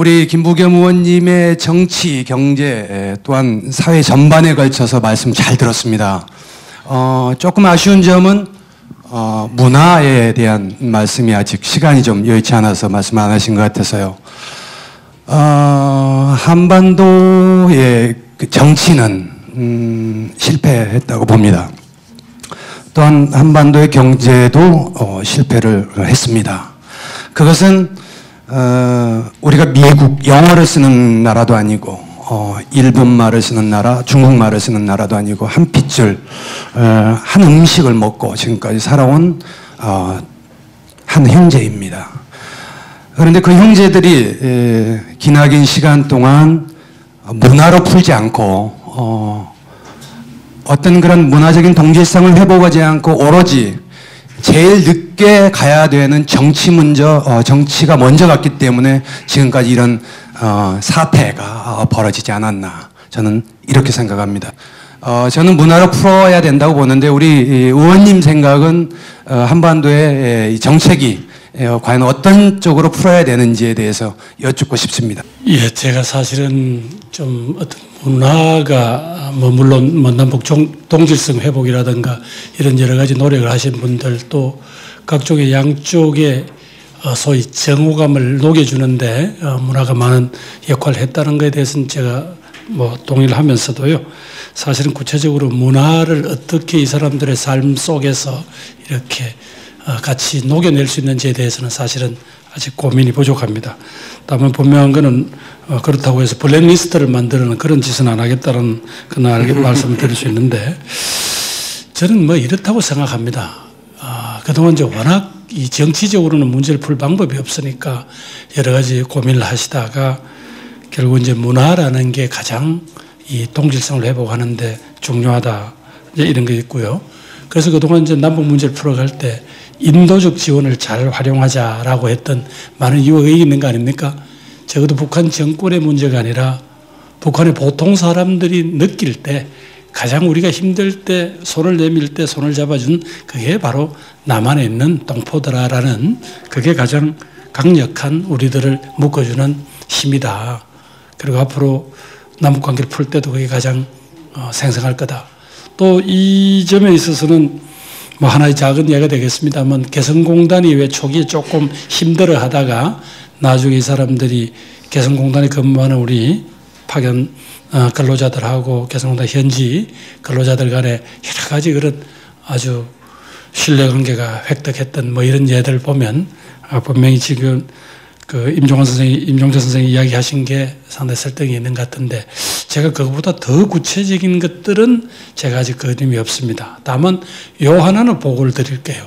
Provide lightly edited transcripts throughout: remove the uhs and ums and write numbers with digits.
우리 김부겸 의원님의 정치, 경제 또한 사회 전반에 걸쳐서 말씀 잘 들었습니다. 조금 아쉬운 점은 문화에 대한 말씀이 아직 시간이 좀 여의치 않아서 말씀 안 하신 것 같아서요. 한반도의 그 정치는 실패했다고 봅니다. 또한 한반도의 경제도 실패를 했습니다. 그것은 우리가 미국 영어를 쓰는 나라도 아니고 일본말을 쓰는 나라, 중국말을 쓰는 나라도 아니고 한 핏줄 한 음식을 먹고 지금까지 살아온 한 형제입니다. 그런데 그 형제들이 기나긴 시간 동안 문화로 풀지 않고 어떤 그런 문화적인 동질성을 회복하지 않고 오로지 제일 늦게 가야 되는 정치가 먼저 갔기 때문에 지금까지 이런 사태가 벌어지지 않았나, 저는 이렇게 생각합니다. 저는 문화로 풀어야 된다고 보는데 우리 의원님 생각은 한반도의 정책이 과연 어떤 쪽으로 풀어야 되는지에 대해서 여쭙고 싶습니다. 예, 제가 사실은 좀 어떤 문화가 물론 남북 동질성 회복이라든가 이런 여러 가지 노력을 하신 분들, 또 각종의 양쪽의 소위 정오감을 녹여주는데 문화가 많은 역할을 했다는 것에 대해서는 제가 동의를 하면서도요, 사실은 구체적으로 문화를 어떻게 이 사람들의 삶 속에서 이렇게 같이 녹여낼 수 있는지에 대해서는 사실은 아직 고민이 부족합니다. 다만 분명한 것은 그렇다고 해서 블랙리스트를 만드는 그런 짓은 안 하겠다는 그런 말씀을 드릴 수 있는데, 저는 이렇다고 생각합니다. 그동안 이제 워낙 이 정치적으로는 문제를 풀 방법이 없으니까 여러 가지 고민을 하시다가 결국 이제 문화라는 게 가장 이 동질성을 회복하는데 중요하다, 이제 이런 게 있고요. 그래서 그동안 이제 남북 문제를 풀어갈 때 인도적 지원을 잘 활용하자라고 했던 많은 이유가 있는 거 아닙니까? 적어도 북한 정권의 문제가 아니라 북한의 보통 사람들이 느낄 때, 가장 우리가 힘들 때 손을 내밀 때 손을 잡아준 그게 바로 남한에 있는 동포들아라는, 그게 가장 강력한 우리들을 묶어주는 힘이다. 그리고 앞으로 남북관계를 풀 때도 그게 가장 생생할 거다. 또 이 점에 있어서는 하나의 작은 예가 되겠습니다만, 개성공단이 왜 초기에 조금 힘들어 하다가 나중에 이 사람들이 개성공단에 근무하는 우리 파견 근로자들하고 개성공단 현지 근로자들 간에 여러 가지 그런 아주 신뢰관계가 획득했던 이런 예들을 보면 분명히 지금 임종재 선생이 이야기하신 게 상당히 설득이 있는 것 같은데, 제가 그것보다 더 구체적인 것들은 제가 아직 그림이 없습니다. 다만 요 하나는 보고를 드릴게요.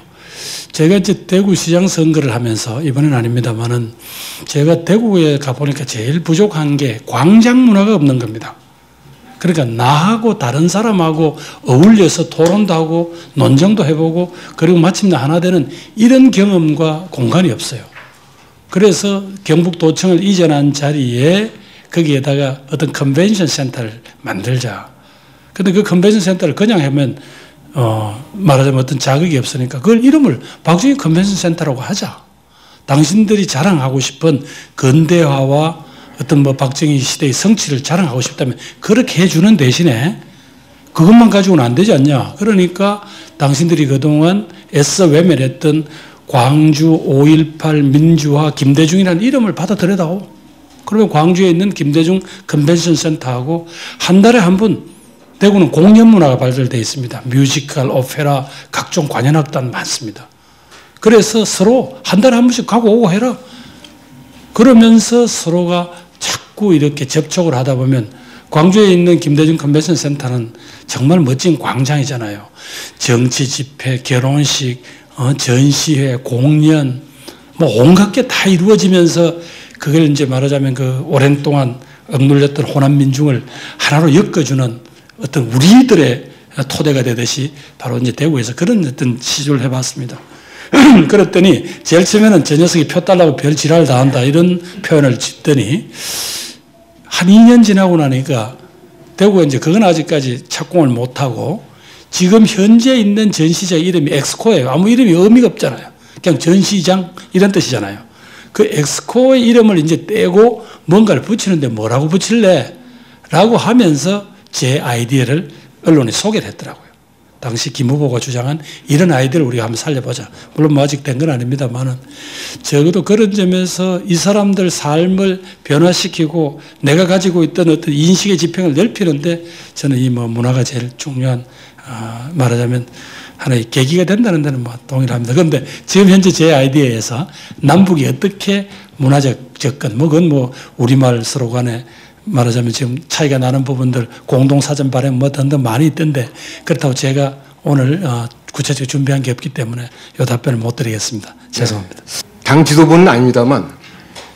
제가 이제 대구시장 선거를 하면서, 이번엔 아닙니다만은, 제가 대구에 가보니까 제일 부족한 게 광장 문화가 없는 겁니다. 그러니까 나하고 다른 사람하고 어울려서 토론도 하고 논쟁도 해보고 그리고 마침내 하나 되는 이런 경험과 공간이 없어요. 그래서 경북도청을 이전한 자리에 거기에다가 어떤 컨벤션 센터를 만들자. 근데 그 컨벤션 센터를 그냥 하면 말하자면 어떤 자극이 없으니까 그걸 이름을 박정희 컨벤션 센터라고 하자. 당신들이 자랑하고 싶은 근대화와 어떤 박정희 시대의 성취를 자랑하고 싶다면 그렇게 해주는 대신에 그것만 가지고는 안 되지 않냐. 그러니까 당신들이 그동안 애써 외면했던 광주 5.18 민주화 김대중이라는 이름을 받아들여다오. 그러면 광주에 있는 김대중 컨벤션 센터하고 한 달에 한 번, 대구는 공연 문화가 발달되어 있습니다. 뮤지컬, 오페라, 각종 관현악단 많습니다. 그래서 서로 한 달에 한 번씩 가고 오고 해라. 그러면서 서로가 자꾸 이렇게 접촉을 하다 보면, 광주에 있는 김대중 컨벤션 센터는 정말 멋진 광장이잖아요. 정치 집회, 결혼식, 전시회, 공연, 온갖 게 다 이루어지면서 그걸 이제 말하자면 그 오랜 동안 억눌렸던 호남 민중을 하나로 엮어주는 어떤 우리들의 토대가 되듯이 바로 이제 대구에서 그런 어떤 시도를 해봤습니다. 그랬더니 제일 처음에는 저 녀석이 표 달라고 별 지랄을 다 한다 이런 표현을 짓더니 한 2년 지나고 나니까 대구가 이제 그건 아직까지 착공을 못하고 지금 현재 있는 전시장 이름이 엑스코예요. 아무 이름이 의미가 없잖아요. 그냥 전시장 이런 뜻이잖아요. 그 엑스코의 이름을 이제 떼고 뭔가를 붙이는데 뭐라고 붙일래? 라고 하면서 제 아이디어를 언론에 소개를 했더라고요. 당시 김 후보가 주장한 이런 아이디어를 우리가 한번 살려보자. 물론 뭐 아직 된 건 아닙니다만은 적어도 그런 점에서 이 사람들 삶을 변화시키고 내가 가지고 있던 어떤 인식의 지평을 넓히는데 저는 이 뭐 문화가 제일 중요한 말하자면 하나의 계기가 된다는 데는 뭐 동일합니다. 그런데 지금 현재 제 아이디어에서 남북이 어떻게 문화적 접근, 뭐 그건 뭐 우리말 서로 간에 말하자면 지금 차이가 나는 부분들 공동사전 발행 뭐 등등 많이 있던데 그렇다고 제가 오늘 구체적으로 준비한 게 없기 때문에 이 답변을 못 드리겠습니다. 죄송합니다. 당 지도부는 아닙니다만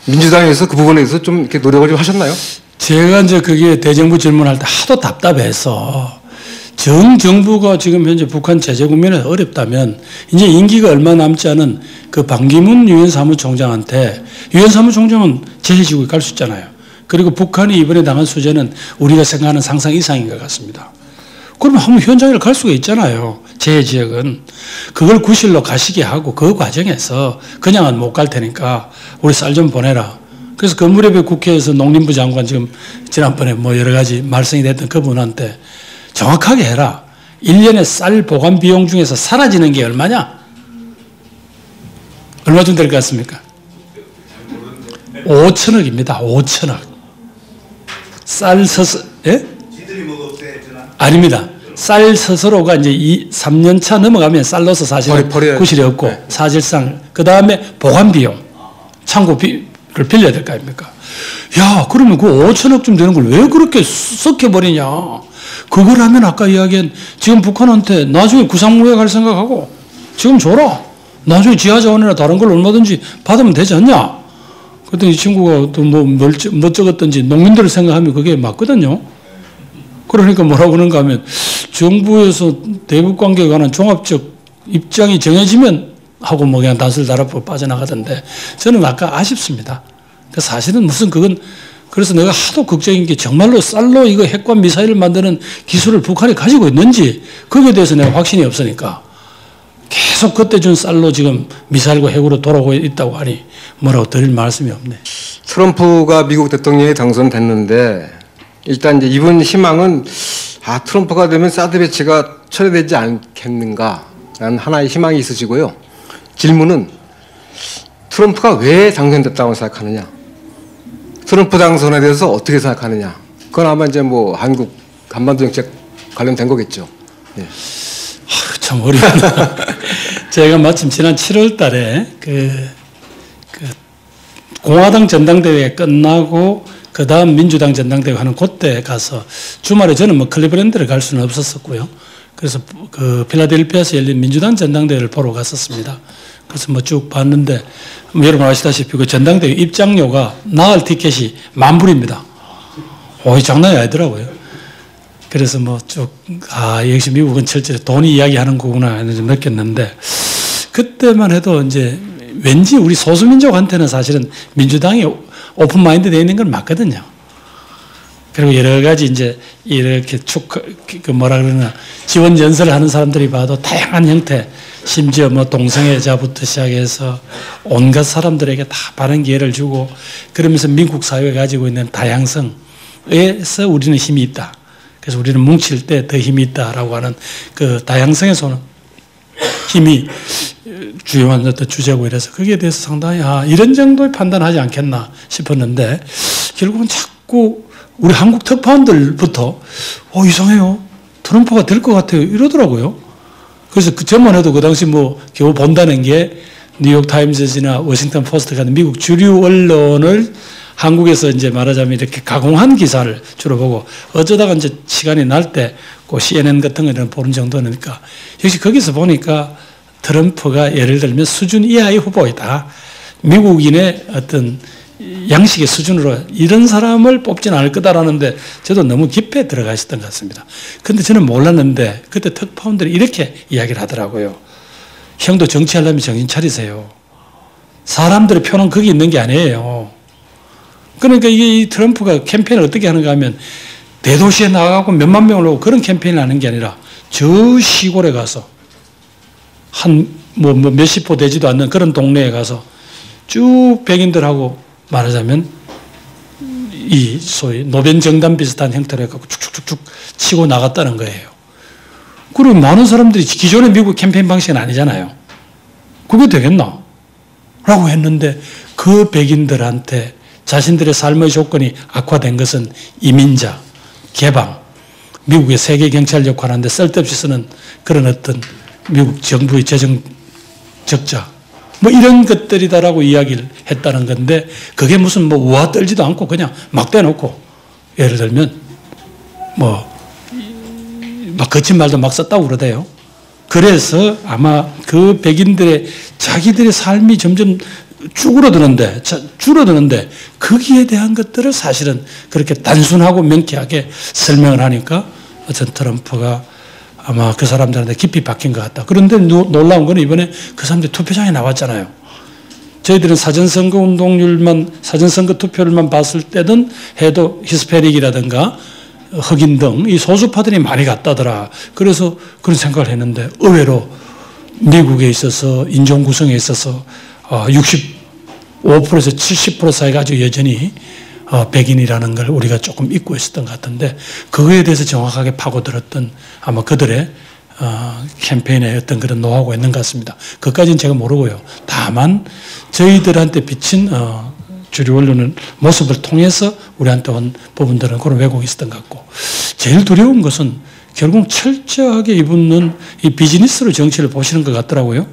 민주당에서 그 부분에 대해서 좀 이렇게 노력을 좀 하셨나요? 제가 이제 그게 대정부 질문할 때 하도 답답해서 정부가 지금 현재 북한 제재 국면에 어렵다면 이제 임기가 얼마 남지 않은 그 반기문 유엔 사무총장한테 유엔 사무총장은 제해지국에 갈 수 있잖아요. 그리고 북한이 이번에 당한 수재는 우리가 생각하는 상상 이상인 것 같습니다. 그러면 한번 현장에 갈 수가 있잖아요. 제 지역은. 그걸 구실로 가시게 하고 그 과정에서 그냥은 못 갈 테니까 우리 쌀 좀 보내라. 그래서 그 무렵에 국회에서 농림부 장관 지금 지난번에 뭐 여러 가지 말씀이 됐던 그분한테 정확하게 해라. 1년에 쌀 보관 비용 중에서 사라지는 게 얼마냐? 얼마쯤 될 것 같습니까? 5천억입니다. 5천억. 쌀 서서, 예? 아닙니다. 쌀 스스로가 이제 3년 차 넘어가면 쌀 넣어서 사실은 구실이 없고 네. 사실상 그 다음에 보관 비용, 창고비를 빌려야 될 거 아닙니까? 야, 그러면 그 5천억쯤 되는 걸 왜 그렇게 썩혀버리냐? 그걸 하면 아까 이야기한 지금 북한한테 나중에 구상무역 할 생각하고 지금 줘라. 나중에 지하자원이나 다른 걸 얼마든지 받으면 되지 않냐? 그랬더니 이 친구가 또 뭐 적었던지 농민들을 생각하면 그게 맞거든요. 그러니까 뭐라고 그러는가 하면 정부에서 대북 관계에 관한 종합적 입장이 정해지면 하고 뭐 그냥 단술 달아보고 빠져나가던데 저는 아까 아쉽습니다. 그 사실은 무슨 그건 그래서 내가 하도 걱정인 게 정말로 쌀로 이거 핵과 미사일을 만드는 기술을 북한이 가지고 있는지 거기에 대해서 내가 확신이 없으니까 계속 그때 준 쌀로 지금 미사일과 핵으로 돌아오고 있다고 하니 뭐라고 드릴 말씀이 없네. 트럼프가 미국 대통령이 당선됐는데 일단 이제 이분 희망은 트럼프가 되면 사드 배치가 철회되지 않겠는가라는 하나의 희망이 있으시고요. 질문은 트럼프가 왜 당선됐다고 생각하느냐? 트럼프 당선에 대해서 어떻게 생각하느냐? 그건 아마 이제 뭐 한국 한반도 정책 관련된 거겠죠. 예. 참 어렵다. 제가 마침 지난 7월 달에 공화당 전당대회 끝나고 그 다음 민주당 전당대회 하는 그때 가서 주말에 저는 뭐 클리브랜드를 갈 수는 없었었고요. 그래서 그 필라델피아에서 열린 민주당 전당대회를 보러 갔었습니다. 그래서 뭐 쭉 봤는데 뭐 여러분 아시다시피 그 전당대회 입장료가 나흘 티켓이 $10,000입니다. 이 장난이 아니더라고요. 그래서 뭐 쭉 역시 미국은 철저히 돈이 이야기하는 거구나 하는 좀 느꼈는데 그때만 해도 이제 왠지 우리 소수민족한테는 사실은 민주당이 오픈 마인드 되어 있는 건 맞거든요. 그리고 여러 가지 이제 이렇게 뭐라 그러나 지원 연설을 하는 사람들이 봐도 다양한 형태, 심지어 뭐 동성애자부터 시작해서 온갖 사람들에게 다 바른 기회를 주고 그러면서 미국 사회가 가지고 있는 다양성에서 우리는 힘이 있다. 그래서 우리는 뭉칠 때 더 힘이 있다라고 하는 그 다양성에서는 힘이 주요한 어떤 주제고 이래서 거기에 대해서 상당히 이런 정도의 판단하지 않겠나 싶었는데 결국은 자꾸 우리 한국 특파원들부터 이상해요. 트럼프가 될 것 같아요. 이러더라고요. 그래서 저만 해도 그 당시 뭐 겨우 본다는 게 뉴욕타임즈나 워싱턴 포스트 같은 미국 주류 언론을 한국에서 이제 말하자면 이렇게 가공한 기사를 주로 보고 어쩌다가 이제 시간이 날 때 그 CNN 같은 거는 보는 정도니까 역시 거기서 보니까 트럼프가 예를 들면 수준 이하의 후보이다. 미국인의 어떤 양식의 수준으로 이런 사람을 뽑지는 않을 거다라는데 저도 너무 깊게 들어가 있었던 것 같습니다. 근데 저는 몰랐는데 그때 특파원들이 이렇게 이야기를 하더라고요. 형도 정치하려면 정신 차리세요. 사람들의 표는 거기 있는 게 아니에요. 그러니까 이 트럼프가 캠페인을 어떻게 하는가 하면 대도시에 나가고 몇만 명을 오고 그런 캠페인을 하는 게 아니라 저 시골에 가서 한 몇십 호 되지도 않는 그런 동네에 가서 쭉 백인들하고 말하자면 이 소위 노변 정당 비슷한 형태로 해갖고 쭉쭉쭉쭉 치고 나갔다는 거예요. 그리고 많은 사람들이 기존의 미국 캠페인 방식은 아니잖아요. 그게 되겠나? 라고 했는데 그 백인들한테 자신들의 삶의 조건이 악화된 것은 이민자, 개방, 미국의 세계 경찰 역할하는데 쓸데없이 쓰는 그런 어떤 미국 정부의 재정 적자, 뭐 이런 것들이다라고 이야기를 했다는 건데 그게 무슨 뭐 우아 떨지도 않고 그냥 막 대놓고 예를 들면 뭐 막 거친 말도 막 썼다고 그러대요. 그래서 아마 그 백인들의 자기들의 삶이 점점 줄어드는데 거기에 대한 것들을 사실은 그렇게 단순하고 명쾌하게 설명을 하니까 전 트럼프가 아마 그 사람들한테 깊이 박힌 것 같다. 그런데 놀라운 건 이번에 그 사람들이 투표장에 나왔잖아요. 저희들은 사전선거 운동률만, 사전선거 투표율만 봤을 때든 해도 히스패닉이라든가 흑인 등 이 소수파들이 많이 갔다더라. 그래서 그런 생각을 했는데 의외로 미국에 있어서 인종 구성에 있어서 65%에서 70% 사이가 아주 여전히 백인이라는 걸 우리가 조금 잊고 있었던 것 같은데 그거에 대해서 정확하게 파고들었던 아마 그들의 캠페인의 어떤 그런 노하우가 있는 것 같습니다. 그것까지는 제가 모르고요. 다만 저희들한테 비친 주류 언론의 모습을 통해서 우리한테 온 부분들은 그런 왜곡이 있었던 것 같고 제일 두려운 것은 결국 철저하게 이분은 이 비즈니스로 정치를 보시는 것 같더라고요.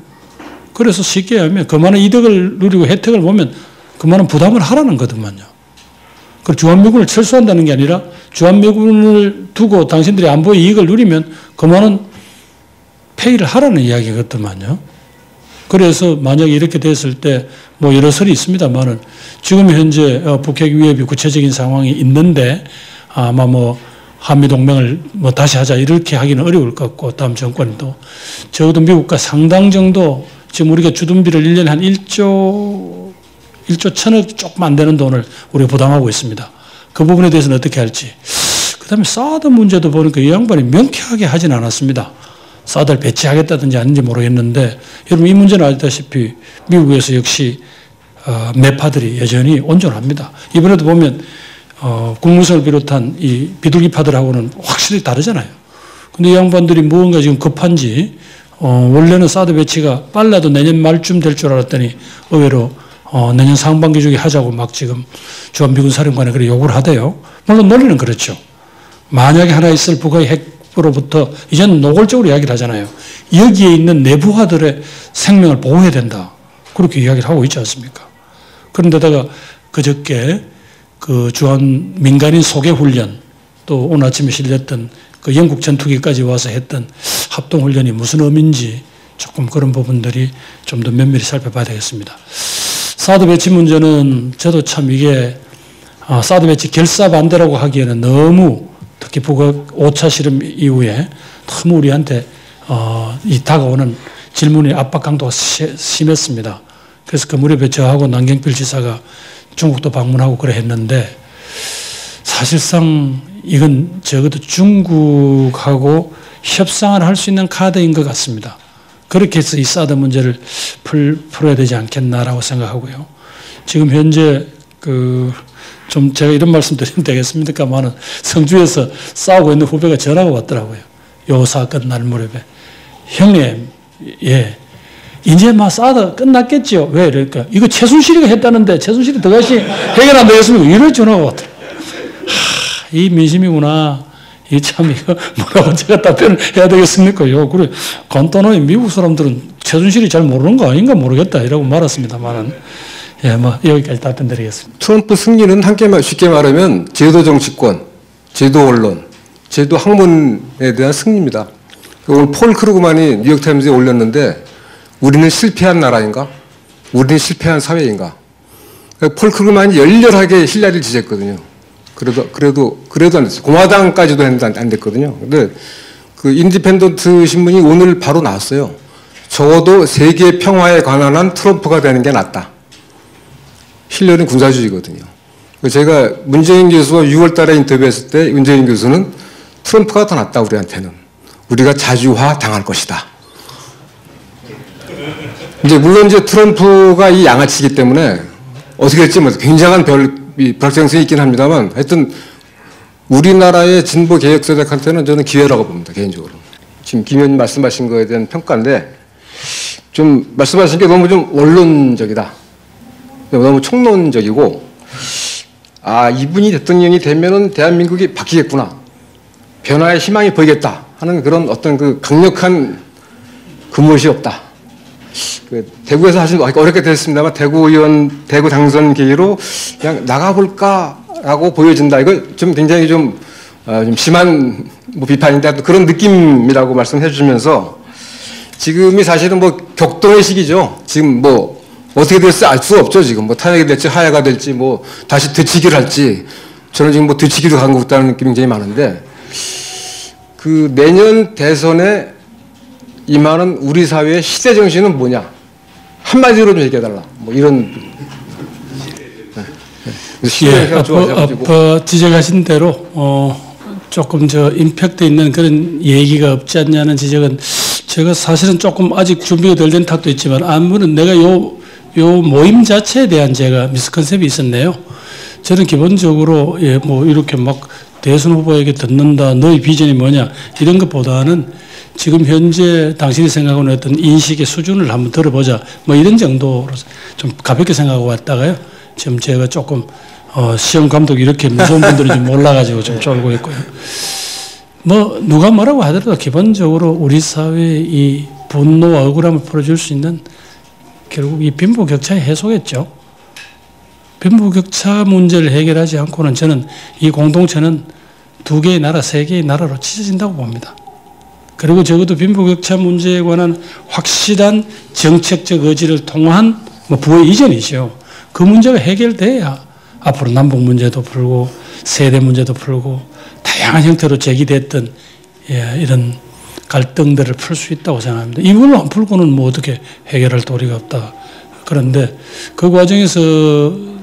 그래서 쉽게 하면 그만한 이득을 누리고 혜택을 보면 그만한 부담을 하라는 거더만요. 그 주한미군을 철수한다는 게 아니라 주한미군을 두고 당신들이 안보의 이익을 누리면 그만한 페이를 하라는 이야기거든요. 그래서 만약에 이렇게 됐을 때 뭐 여러 설이 있습니다만은 지금 현재 북핵 위협이 구체적인 상황이 있는데 아마 뭐 한미동맹을 뭐 다시 하자 이렇게 하기는 어려울 것 같고 다음 정권도 적어도 미국과 상당 정도 지금 우리가 주둔비를 1년에 한 1조 1조 1,000억 조금 안 되는 돈을 우리가 부담하고 있습니다. 그 부분에 대해서는 어떻게 할지. 그 다음에 사드 문제도 보니까 이 양반이 명쾌하게 하진 않았습니다. 사드를 배치하겠다든지 아닌지 모르겠는데 여러분 이 문제는 알다시피 미국에서 역시 매파들이 여전히 온전합니다. 이번에도 보면 국무성을 비롯한 이 비둘기파들하고는 확실히 다르잖아요. 근데 이 양반들이 무언가 지금 급한지 원래는 사드 배치가 빨라도 내년 말쯤 될 줄 알았더니 의외로 내년 상반기 중에 하자고 막 지금 주한미군 사령관에 그래 요구를 하대요. 물론 논리는 그렇죠. 만약에 하나 있을 북의 핵으로부터 이제는 노골적으로 이야기를 하잖아요. 여기에 있는 내부하들의 생명을 보호해야 된다. 그렇게 이야기를 하고 있지 않습니까? 그런데다가 그저께 그 주한 민간인 소개 훈련 또 오늘 아침에 실렸던 그 영국 전투기까지 와서 했던 합동 훈련이 무슨 의미인지 조금 그런 부분들이 좀 더 면밀히 살펴봐야 되겠습니다. 사드 배치 문제는 저도 참 이게 사드 배치 결사 반대라고 하기에는 너무 특히 북핵 5차 실험 이후에 너무 우리한테 이 다가오는 질문의 압박 강도가 심했습니다. 그래서 그 무렵에 저하고 남경필 지사가 중국도 방문하고 그래 했는데 사실상 이건 적어도 중국하고 협상을 할 수 있는 카드인 것 같습니다. 그렇게 해서 이 사드 문제를 풀어야 되지 않겠나라고 생각하고요. 지금 현재 좀 제가 이런 말씀 드리면 되겠습니까만은 성주에서 싸우고 있는 후배가 전화가 왔더라고요. 요 사건 날 무렵에. 형님, 예. 이제 막 사드 끝났겠죠? 왜 이럴까? 이거 최순실이가 했다는데 최순실이 더가시 해결 안 되겠습니까? 이럴 전화가 왔더라고요. 이 민심이구나. 이 참 이거 뭐라고 제가 답변을 해야 되겠습니까? 요 그래 간단하게 미국 사람들은 최순실이 잘 모르는 거 아닌가 모르겠다 이라고 말았습니다만은 예, 뭐 여기까지 답변드리겠습니다. 트럼프 승리는 쉽게 말하면 제도 정치권, 제도 언론, 제도 학문에 대한 승리입니다. 오늘 폴 크루그만이 뉴욕타임즈에 올렸는데 우리는 실패한 나라인가? 우리는 실패한 사회인가? 폴 크루그만이 열렬하게 힐러리를 지지했거든요. 그래도 안 됐어요. 공화당까지도 했는데 안 됐거든요. 근데 그 인디펜던트 신문이 오늘 바로 나왔어요. 적어도 세계 평화에 관한 한 트럼프가 되는 게 낫다. 힐러리는 군사주의거든요. 제가 문재인 교수와 6월 달에 인터뷰했을 때 문재인 교수는 트럼프가 더 낫다 우리한테는. 우리가 자주화 당할 것이다. 이제 물론 이제 트럼프가 이 양아치이기 때문에 어떻게 될지 뭐 굉장한 불확정성이 있긴 합니다만 하여튼 우리나라의 진보 개혁 세력한테는 저는 기회라고 봅니다, 개인적으로. 지금 김 의원님 말씀하신 거에 대한 평가인데 좀 말씀하신 게 너무 좀 원론적이다. 너무 총론적이고 아, 이분이 대통령이 되면은 대한민국이 바뀌겠구나. 변화의 희망이 보이겠다 하는 그런 어떤 그 강력한 근무시 없다. 대구에서 사실 어렵게 됐습니다만 대구 의원, 대구 당선 계기로 그냥 나가볼까라고 보여진다. 이거 좀 굉장히 좀 심한 뭐 비판인데 그런 느낌이라고 말씀해 주시면서 지금이 사실은 뭐 격동의 시기죠. 지금 뭐 어떻게 될지 알 수 없죠. 지금 뭐 탄핵이 될지 하야가 될지 뭐 다시 되치기를 할지 저는 지금 뭐 되치기로 가고 있다는 느낌이 굉장히 많은데 그 내년 대선에 임하는 우리 사회의 시대 정신은 뭐냐 한마디로 좀 얘기해달라 뭐 이런 아까 지적하신 대로 조금 임팩트 있는 그런 얘기가 없지 않냐는 지적은 제가 사실은 조금 아직 준비가 덜 된 탓도 있지만 아무튼 내가 요 모임 자체에 대한 제가 미스컨셉이 있었네요. 저는 기본적으로 뭐 이렇게 막 대선 후보에게 듣는다, 너의 비전이 뭐냐 이런 것보다는 지금 현재 당신이 생각하는 어떤 인식의 수준을 한번 들어보자 뭐 이런 정도로 좀 가볍게 생각하고 왔다가요. 지금 제가 조금 시험 감독이 이렇게 무서운 분들이 좀 몰라가지고 좀 쫄고 있고요. 뭐 누가 뭐라고 하더라도 기본적으로 우리 사회의 이 분노와 억울함을 풀어줄 수 있는 결국 이 빈부격차의 해소겠죠. 빈부격차 문제를 해결하지 않고는 저는 이 공동체는 2개의 나라, 3개의 나라로 찢어진다고 봅니다. 그리고 적어도 빈부격차 문제에 관한 확실한 정책적 의지를 통한 뭐 부의 이전이죠. 그 문제가 해결돼야 앞으로 남북 문제도 풀고 세대 문제도 풀고 다양한 형태로 제기됐던 이런 갈등들을 풀 수 있다고 생각합니다. 이걸 안 풀고는 뭐 어떻게 해결할 도리가 없다. 그런데 그 과정에서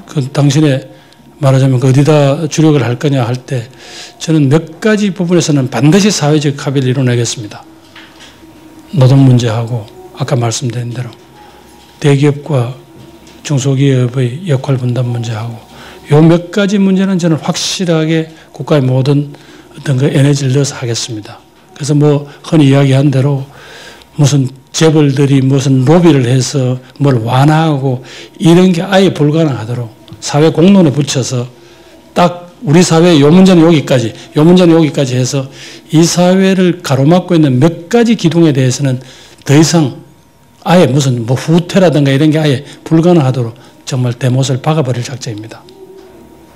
그 당신의 말하자면 어디다 주력을 할 거냐 할 때 저는 몇 가지 부분에서는 반드시 사회적 합의를 이뤄내겠습니다. 노동 문제하고 아까 말씀드린 대로 대기업과 중소기업의 역할 분담 문제하고 요 몇 가지 문제는 저는 확실하게 국가의 모든 어떤 그 에너지를 넣어서 하겠습니다. 그래서 뭐 흔히 이야기한 대로 무슨 재벌들이 무슨 로비를 해서 뭘 완화하고 이런 게 아예 불가능하도록 사회 공론에 붙여서 딱 우리 사회의 요 문제는 여기까지, 요 문제는 여기까지 해서 이 사회를 가로막고 있는 몇 가지 기둥에 대해서는 더 이상 아예 무슨 뭐 후퇴라든가 이런 게 아예 불가능하도록 정말 대못을 박아버릴 작정입니다.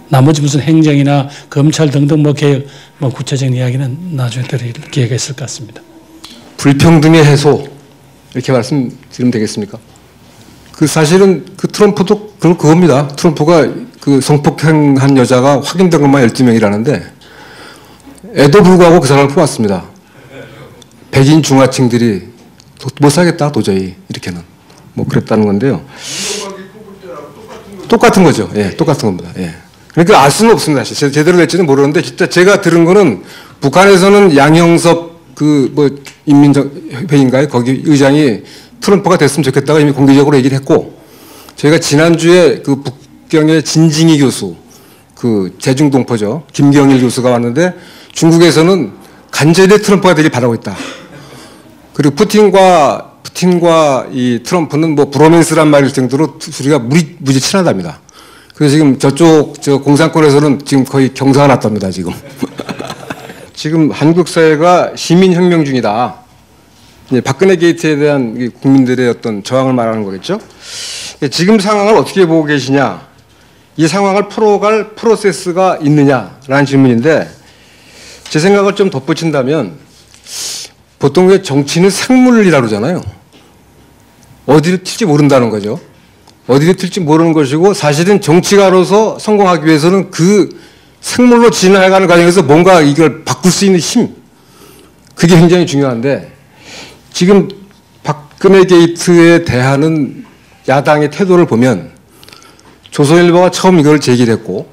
나머지 무슨 행정이나 검찰 등등 뭐 개혁, 뭐 구체적인 이야기는 나중에 드릴 기회가 있을 것 같습니다. 불평등의 해소 이렇게 말씀드리면 되겠습니까? 그 사실은 그 트럼프도 그겁니다. 트럼프가 그 성폭행한 여자가 확인된 것만 12명이라는데 에도 불구하고 그 사람을 뽑았습니다. 백인 중하층들이 못 살겠다 도저히 이렇게는 뭐 그랬다는 건데요. 똑같은 거죠. 예, 똑같은 겁니다. 예. 그러니까 알 수는 없습니다. 사실 제대로 될지는 모르는데 진짜 제가 들은 거는 북한에서는 양형섭 그 뭐 인민회의인가요? 거기 의장이 트럼프가 됐으면 좋겠다고 이미 공개적으로 얘기를 했고 저희가 지난주에 그 북경의 진징이 교수 그 제중동포죠. 김경일 교수가 왔는데 중국에서는 간절히 트럼프가 되길 바라고 있다. 그리고 푸틴과 이 트럼프는 뭐 브로맨스란 말일 정도로 둘이가 무지 친하답니다. 그래서 지금 저쪽 공산권에서는 지금 거의 경사가 났답니다. 지금. 지금 한국 사회가 시민혁명 중이다. 박근혜 게이트에 대한 국민들의 어떤 저항을 말하는 거겠죠. 지금 상황을 어떻게 보고 계시냐. 이 상황을 풀어갈 프로세스가 있느냐라는 질문인데 제 생각을 좀 덧붙인다면 보통 왜 정치는 생물이라고 그러잖아요. 어디를 튈지 모른다는 거죠. 어디를 튈지 모르는 것이고 사실은 정치가로서 성공하기 위해서는 그 생물로 진화해가는 과정에서 뭔가 이걸 바꿀 수 있는 힘 그게 굉장히 중요한데 지금 박근혜 게이트에 대하는 야당의 태도를 보면 조선일보가 처음 이걸 제기를 했고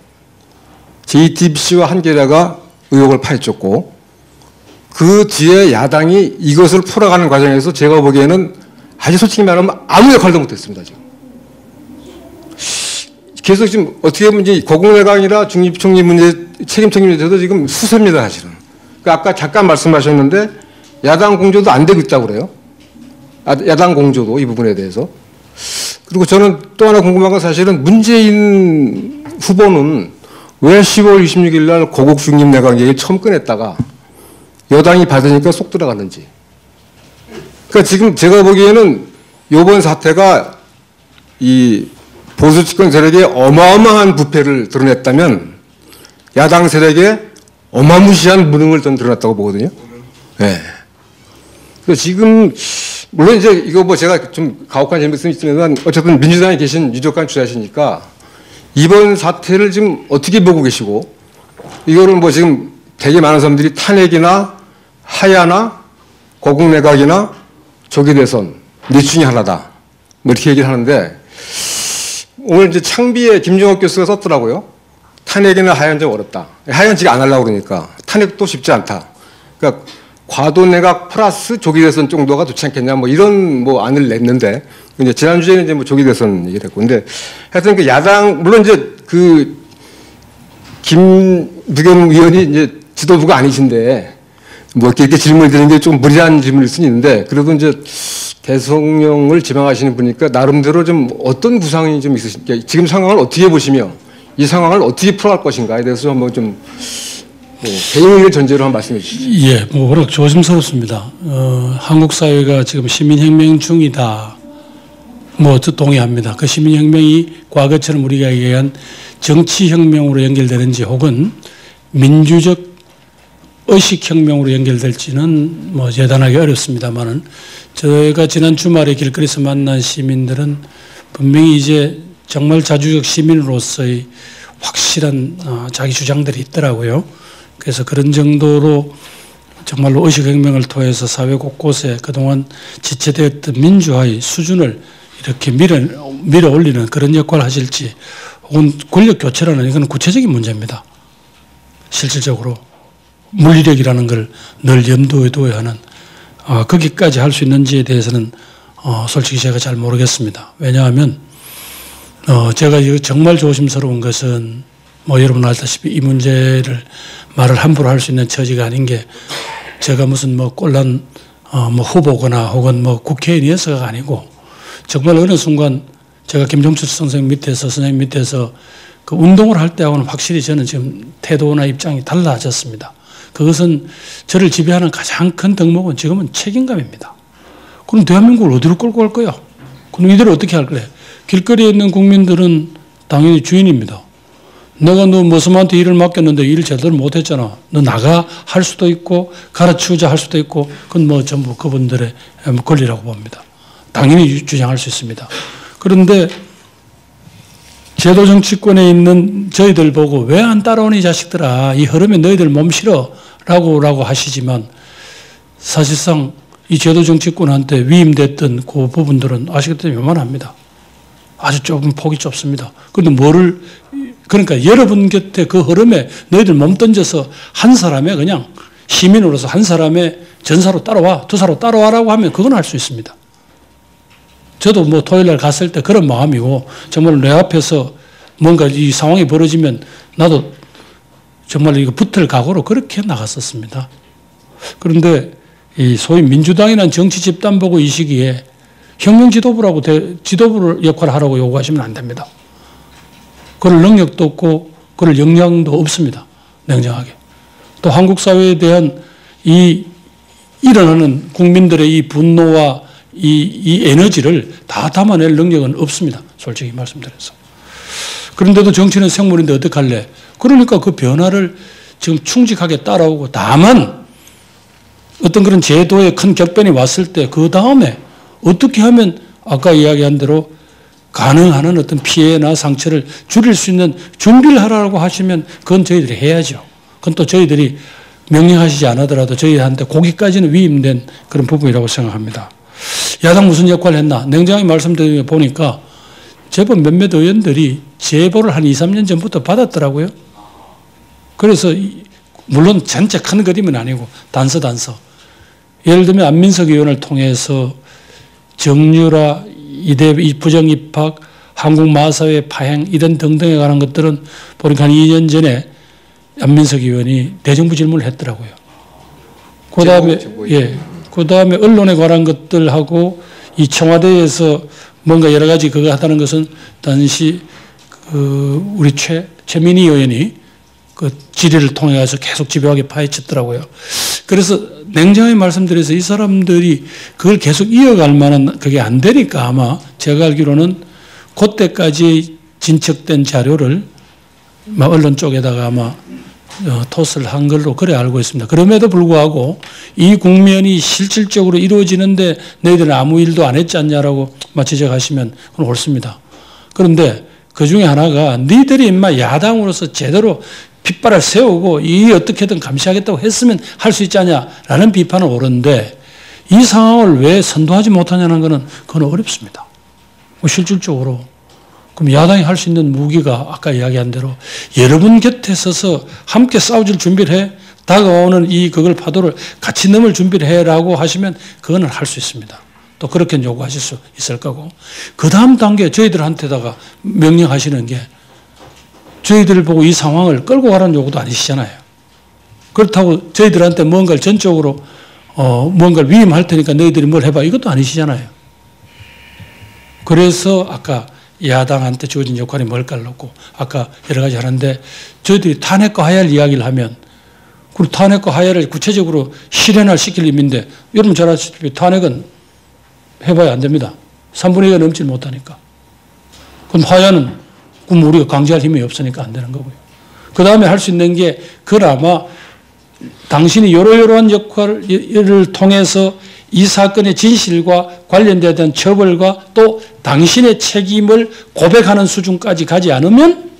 JTBC와 한겨레가 의혹을 파헤쳤고 그 뒤에 야당이 이것을 풀어가는 과정에서 제가 보기에는 아주 솔직히 말하면 아무 역할도 못했습니다. 지금. 계속 지금 어떻게 보면 이제 고궁내각이나 중립총리 문제, 책임총리 문제도 지금 수세입니다, 사실은. 그러니까 아까 잠깐 말씀하셨는데 야당 공조도 안 되고 있다고 그래요. 야당 공조도 이 부분에 대해서. 그리고 저는 또 하나 궁금한 건 사실은 문재인 후보는 왜 10월 26일 날 고국 중립 내각 얘기를 처음 꺼냈다가 여당이 받으니까 쏙 들어갔는지. 그러니까 지금 제가 보기에는 이번 사태가 이 보수 집권 세력의 어마어마한 부패를 드러냈다면 야당 세력의 어마무시한 무능을 전 드러났다고 보거든요. 네. 그래서 지금 물론 이제 이거 뭐 제가 좀 가혹한 질문이 있지만 어쨌든 민주당에 계신 유력한 주자시니까 이번 사태를 지금 어떻게 보고 계시고 이거를 뭐 지금 되게 많은 사람들이 탄핵이나 하야나 고국내각이나 조기대선 넷 중에 하나다 뭐 이렇게 얘기를 하는데 오늘 이제 창비에 김종옥 교수가 썼더라고요. 탄핵이나 하야는 좀 어렵다. 하야는 지금 안 하려고 그러니까 탄핵도 쉽지 않다. 그러니까 과도내각 플러스 조기대선 정도가 좋지 않겠냐 뭐 이런 뭐 안을 냈는데 이제 지난주에는 이제 뭐 조기대선 얘기를 했고 근데 하여튼 그 야당 물론 이제 그 김부겸 의원이 이제 지도부가 아니신데 뭐 이렇게 질문을 드리는 게 좀 무리한 질문일 수는 있는데 그래도 이제 대통령을 지망하시는 분이니까 나름대로 좀 어떤 구상이 좀 있으십니까? 지금 상황을 어떻게 보시며 이 상황을 어떻게 풀어갈 것인가에 대해서 한번 좀 개인을 전제로 한 말씀해 주시죠. 예, 뭐 워낙 조심스럽습니다. 한국 사회가 지금 시민혁명 중이다. 뭐 동의합니다. 그 시민혁명이 과거처럼 우리가 얘기한 정치혁명으로 연결되는지 혹은 민주적 의식혁명으로 연결될지는 뭐 예단하기 어렵습니다만은 저희가 지난 주말에 길거리에서 만난 시민들은 분명히 이제 정말 자주적 시민으로서의 확실한 자기 주장들이 있더라고요. 그래서 그런 정도로 정말로 의식혁명을 통해서 사회 곳곳에 그동안 지체되었던 민주화의 수준을 이렇게 밀어 올리는 그런 역할을 하실지 혹은 권력 교체라는 이건 구체적인 문제입니다. 실질적으로 물리력이라는 걸 늘 염두에 두어야 하는 거기까지 할 수 있는지에 대해서는 솔직히 제가 잘 모르겠습니다. 왜냐하면 제가 정말 조심스러운 것은 뭐 여러분 알다시피 이 문제를 말을 함부로 할 수 있는 처지가 아닌 게 제가 무슨 뭐 꼴난 뭐 후보거나 혹은 뭐 국회의원이어서가 아니고 정말 어느 순간 제가 김종철 선생님 밑에서 그 운동을 할 때하고는 확실히 저는 지금 태도나 입장이 달라졌습니다. 그것은 저를 지배하는 가장 큰 덕목은 지금은 책임감입니다. 그럼 대한민국을 어디로 끌고 갈 거야? 그럼 이대로 어떻게 할 거래? 길거리에 있는 국민들은 당연히 주인입니다. 내가 너 머슴한테 일을 맡겼는데 일을 제대로 못했잖아. 너 나가 할 수도 있고 가르치자 할 수도 있고 그건 뭐 전부 그분들의 권리라고 봅니다. 당연히 주장할 수 있습니다. 그런데 제도 정치권에 있는 저희들 보고 왜 안 따라오니 이 자식들아 이 흐름에 너희들 몸 실어 라고 하시지만 사실상 이 제도 정치권한테 위임됐던 그 부분들은 아시겠지만 요만합니다. 아주 조금 폭이 좁습니다. 그런데 그러니까 여러분 곁에 그 흐름에 너희들 몸 던져서 한 사람의 그냥 시민으로서 한 사람의 전사로 따라와, 투사로 따라와라고 하면 그건 할 수 있습니다. 저도 뭐 토요일 날 갔을 때 그런 마음이고 정말 내 앞에서 뭔가 이 상황이 벌어지면 나도 정말 이거 붙을 각오로 그렇게 나갔었습니다. 그런데 이 소위 민주당이라는 정치 집단 보고 이 시기에 혁명 지도부라고 지도부를 역할을 하라고 요구하시면 안 됩니다. 그럴 능력도 없고 그럴 역량도 없습니다. 냉정하게. 또 한국 사회에 대한 일어나는 국민들의 이 분노와 이 에너지를 다 담아낼 능력은 없습니다. 솔직히 말씀드려서. 그런데도 정치는 생물인데 어떡할래? 그러니까 그 변화를 지금 충직하게 따라오고 다만 어떤 그런 제도의 큰 격변이 왔을 때 그 다음에 어떻게 하면 아까 이야기한 대로 가능한 어떤 피해나 상처를 줄일 수 있는 준비를 하라고 하시면 그건 저희들이 해야죠. 그건 또 저희들이 명령하시지 않더라도 저희한테 거기까지는 위임된 그런 부분이라고 생각합니다. 야당 무슨 역할을 했나? 냉정하게 말씀드리며 보니까 제법 몇몇 의원들이 제보를 한 2, 3년 전부터 받았더라고요. 그래서 물론 전체 큰 그림은 아니고 단서. 예를 들면 안민석 의원을 통해서 정유라, 이대 부정입학, 한국마사회 파행 이런 등등에 관한 것들은 보니까 한 2년 전에 안민석 의원이 대정부 질문을 했더라고요. 그다음에 그다음에 언론에 관한 것들하고 이 청와대에서 뭔가 여러 가지 그거 하다는 것은 당시 우리 최민희 의원이 그 질의를 통해 가서 계속 집요하게 파헤쳤더라고요. 그래서 냉정하게 말씀드려서 이 사람들이 그걸 계속 이어갈 만한 그게 안 되니까 아마 제가 알기로는 그때까지 진척된 자료를 언론 쪽에다가 아마 토스를 한 걸로 그래 알고 있습니다. 그럼에도 불구하고 이 국면이 실질적으로 이루어지는데 너희들은 아무 일도 안 했지 않냐라고 지적하시면 그건 옳습니다. 그런데 그 중에 하나가 너희들이 인마 야당으로서 제대로 핏발을 세우고 이 어떻게든 감시하겠다고 했으면 할 수 있지 않냐라는 비판은 옳은데 이 상황을 왜 선도하지 못하냐는 것은 그건 어렵습니다. 실질적으로. 그럼 야당이 할 수 있는 무기가 아까 이야기한 대로 여러분 곁에 서서 함께 싸워줄 준비를 해. 다가오는 그걸 파도를 같이 넘을 준비를 해라고 하시면 그거는 할 수 있습니다. 또 그렇게 요구하실 수 있을 거고. 그 다음 단계 저희들한테다가 명령하시는 게 저희들을 보고 이 상황을 끌고 가라는 요구도 아니시잖아요. 그렇다고 저희들한테 뭔가를 전적으로 뭔가를 위임할 테니까 너희들이 뭘 해봐 이것도 아니시잖아요. 그래서 아까 야당한테 주어진 역할이 뭘까를 놓고 아까 여러 가지 하는데 저희들이 탄핵과 하야를 이야기를 하면 그리고 탄핵과 하야를 구체적으로 실현을 시킬 의미인데 여러분 잘 아시다시피 탄핵은 해봐야 안 됩니다. 3분의 2가 넘지 못하니까. 그럼 하야는 그럼 우리가 강제할 힘이 없으니까 안 되는 거고요. 그 다음에 할 수 있는 게 그나마 당신이 이러이러한 역할을 통해서 이 사건의 진실과 관련되어 된 처벌과 또 당신의 책임을 고백하는 수준까지 가지 않으면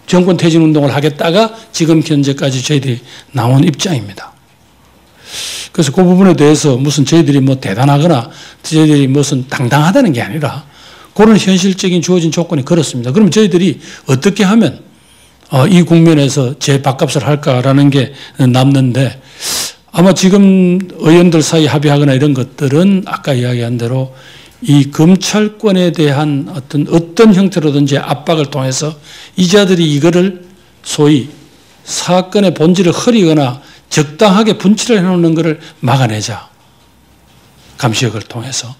정권 퇴진 운동을 하겠다가 지금 현재까지 저희들이 나온 입장입니다. 그래서 그 부분에 대해서 무슨 저희들이 뭐 대단하거나 저희들이 무슨 당당하다는 게 아니라 그런 현실적인 주어진 조건이 그렇습니다. 그럼 저희들이 어떻게 하면 이 국면에서 제 밥값을 할까라는 게 남는데 아마 지금 의원들 사이 합의하거나 이런 것들은 아까 이야기한 대로 이 검찰권에 대한 어떤 형태로든지 압박을 통해서 이자들이 이거를 소위 사건의 본질을 흐리거나 적당하게 분치를 해놓는 것을 막아내자. 감시역을 통해서.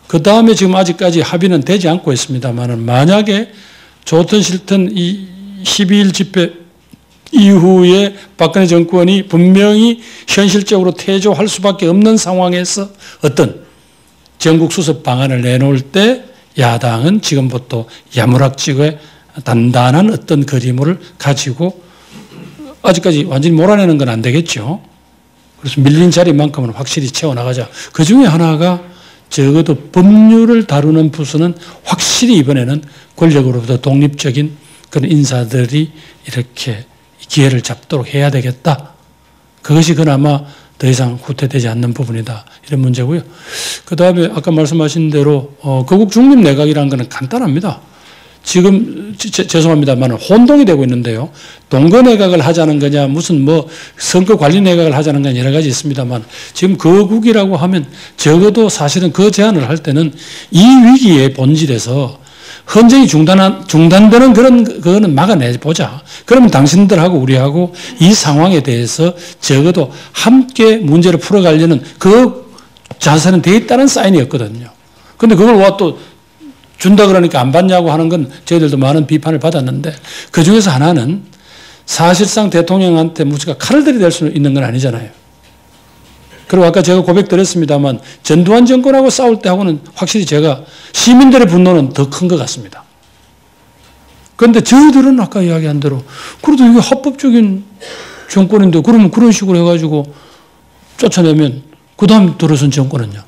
그 다음에 지금 아직까지 합의는 되지 않고 있습니다만 만약에 좋든 싫든 이 12일 집회 이후에 박근혜 정권이 분명히 현실적으로 퇴조할 수밖에 없는 상황에서 어떤 전국 수습 방안을 내놓을 때 야당은 지금부터 야무락지게 단단한 어떤 그림을 가지고 아직까지 완전히 몰아내는 건 안 되겠죠. 그래서 밀린 자리만큼은 확실히 채워나가자. 그 중에 하나가 적어도 법률을 다루는 부서는 확실히 이번에는 권력으로부터 독립적인 그런 인사들이 이렇게 기회를 잡도록 해야 되겠다. 그것이 그나마 더 이상 후퇴되지 않는 부분이다. 이런 문제고요. 그 다음에 아까 말씀하신 대로 거국 중립 내각이라는 것은 간단합니다. 지금 죄송합니다만 혼동이 되고 있는데요. 동거 내각을 하자는 거냐 무슨 뭐 선거 관리 내각을 하자는 거냐 여러 가지 있습니다만 지금 거국이라고 하면 적어도 사실은 그 제안을 할 때는 이 위기의 본질에서 헌정이 중단되는 그거는 막아내보자. 그러면 당신들하고 우리하고 이 상황에 대해서 적어도 함께 문제를 풀어가려는 그 자세는 돼 있다는 사인이었거든요. 근데 그걸 와 또 준다 그러니까 안 받냐고 하는 건 저희들도 많은 비판을 받았는데 그 중에서 하나는 사실상 대통령한테 무엇인가 칼을 들이댈 수 있는 건 아니잖아요. 그리고 아까 제가 고백드렸습니다만 전두환 정권하고 싸울 때하고는 확실히 제가 시민들의 분노는 더 큰 것 같습니다. 그런데 저희들은 아까 이야기한 대로 그래도 이게 합법적인 정권인데 그러면 그런 식으로 해가지고 쫓아내면 그 다음 들어선 정권은요.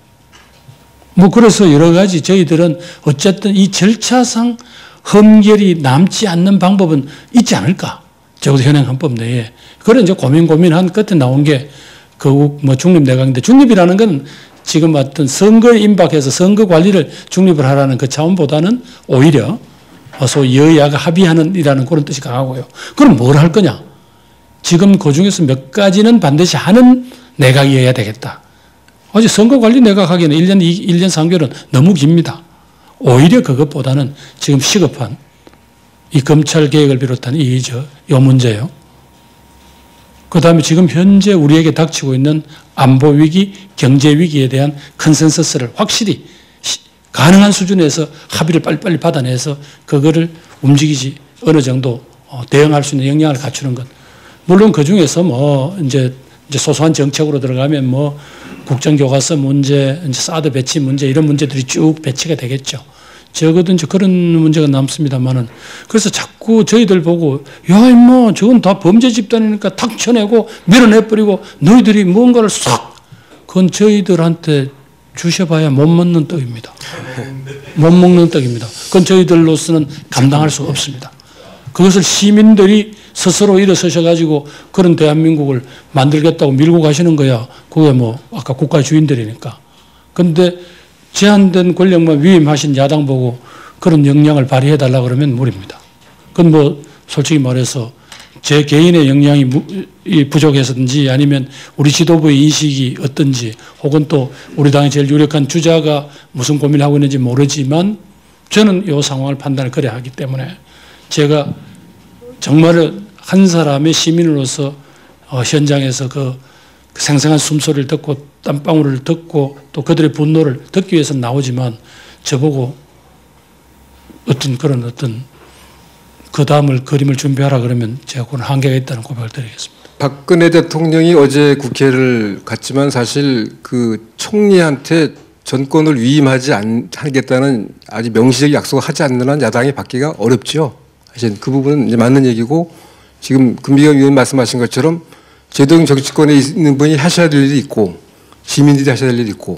뭐 그래서 여러 가지 저희들은 어쨌든 이 절차상 흠결이 남지 않는 방법은 있지 않을까. 적어도 현행 헌법 내에. 그런 이제 고민한 끝에 나온 게 거국 뭐 중립내각인데 중립이라는 건 지금 어떤 선거에 임박해서 선거 관리를 중립을 하라는 그 차원보다는 오히려 소위 여야가 합의하는 이라는 그런 뜻이 강하고요. 그럼 뭘 할 거냐? 지금 그 중에서 몇 가지는 반드시 하는 내각이어야 되겠다. 아직 선거관리내각 하기에는 1년 3개월은 너무 깁니다. 오히려 그것보다는 지금 시급한 이 검찰 개혁을 비롯한 요 문제요. 그 다음에 지금 현재 우리에게 닥치고 있는 안보 위기, 경제 위기에 대한 컨센서스를 확실히 가능한 수준에서 합의를 빨리빨리 받아내서 그거를 움직이지 어느 정도 대응할 수 있는 역량을 갖추는 것. 물론 그 중에서 뭐 이제 소소한 정책으로 들어가면 뭐 국정교과서 문제, 이제 사드 배치 문제 이런 문제들이 쭉 배치가 되겠죠. 적어도 이제 그런 문제가 남습니다만은 그래서 자꾸 저희들 보고 야 임마 저건 다 범죄 집단이니까 탁 쳐내고 밀어내버리고 너희들이 뭔가를 싹 그건 저희들한테 주셔봐야 못 먹는 떡입니다. 못 먹는 떡입니다. 그건 저희들로서는 감당할 수 없습니다. 그것을 시민들이 스스로 일어서셔가지고 그런 대한민국을 만들겠다고 밀고 가시는 거야. 그게 뭐 아까 국가 주인들이니까. 그런데 제한된 권력만 위임하신 야당 보고 그런 역량을 발휘해달라 그러면 무리입니다. 그건 뭐 솔직히 말해서 제 개인의 역량이 부족해서든지 아니면 우리 지도부의 인식이 어떤지 혹은 또 우리 당의 제일 유력한 주자가 무슨 고민을 하고 있는지 모르지만 저는 이 상황을 판단을 그래 하기 때문에 제가 정말 한 사람의 시민으로서 현장에서 그 생생한 숨소리를 듣고 땀방울을 듣고 또 그들의 분노를 듣기 위해서 나오지만 저보고 어떤 그 다음을 그림을 준비하라 그러면 제가 그건 한계가 있다는 고백을 드리겠습니다. 박근혜 대통령이 어제 국회를 갔지만 사실 그 총리한테 전권을 위임하지 않겠다는 아주 명시적 약속을 하지 않는 한 야당이 받기가 어렵죠. 사실 그 부분은 이제 맞는 얘기고 지금 금비경 의원 말씀하신 것처럼 제도형 정치권에 있는 분이 하셔야 될 일이 있고 시민들이 하셔야 될 일이 있고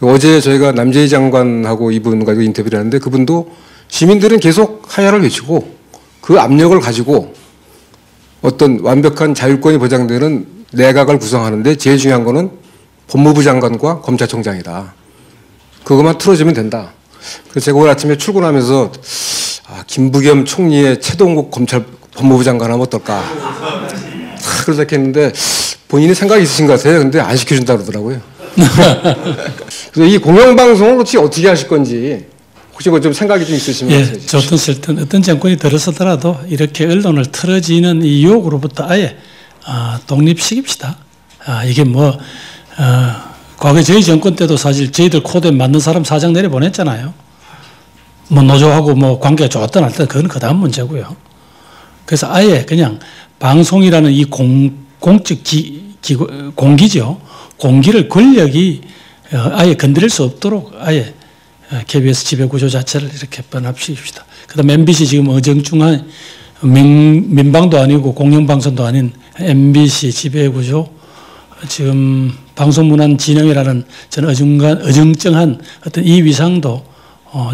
어제 저희가 남재희 장관하고 이분과 인터뷰를 하는데 그분도 시민들은 계속 하야를 외치고 그 압력을 가지고 어떤 완벽한 자율권이 보장되는 내각을 구성하는데 제일 중요한 거는 법무부 장관과 검찰총장이다. 그것만 틀어주면 된다. 그래서 제가 오늘 아침에 출근하면서 김부겸 총리의 최동국 법무부 장관 하면 어떨까. 그런 생각했는데 본인이 생각이 있으신 것 같아요. 근데 안 시켜준다 그러더라고요. 그래서 이 공영방송을 어떻게 하실 건지 혹시 뭐 좀 생각이 좀 있으시면 예, 좋든 싫든 어떤 정권이 들어서더라도 이렇게 언론을 틀어지는 이 유혹으로부터 아예 독립시킵시다. 이게 뭐 과거 저희 정권 때도 사실 저희들 코드에 맞는 사람 사장 내려보냈잖아요. 뭐 노조하고 뭐 관계가 좋았든 안 됐든 그건 그 다음 문제고요. 그래서 아예 그냥 방송이라는 이 공적 공기죠. 공기를 권력이 아예 건드릴 수 없도록 아예 KBS 지배구조 자체를 이렇게 변합시킵시다. 그 다음에 MBC 지금 어정중한 민방도 아니고 공영방송도 아닌 MBC 지배구조 지금 방송문화진흥이라는 저는 어정쩡한 어떤 이 위상도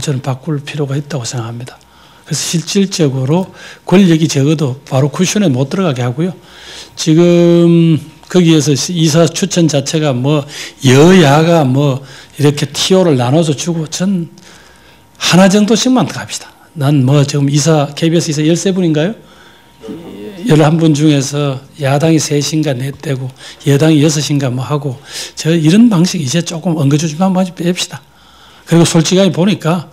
저는 바꿀 필요가 있다고 생각합니다. 그래서 실질적으로 권력이 적어도 바로 쿠션에 못 들어가게 하고요. 지금 거기에서 이사 추천 자체가 뭐 여야가 뭐 이렇게 티오를 나눠서 주고 전 하나 정도씩만 갑시다. 난 뭐 지금 KBS 이사 13분인가요? 11분 중에서 야당이 3인가 4대고 여당이 6인가 뭐 하고 저 이런 방식 이제 조금 엉거주춤한 방식 뺍시다. 그리고 솔직하게 보니까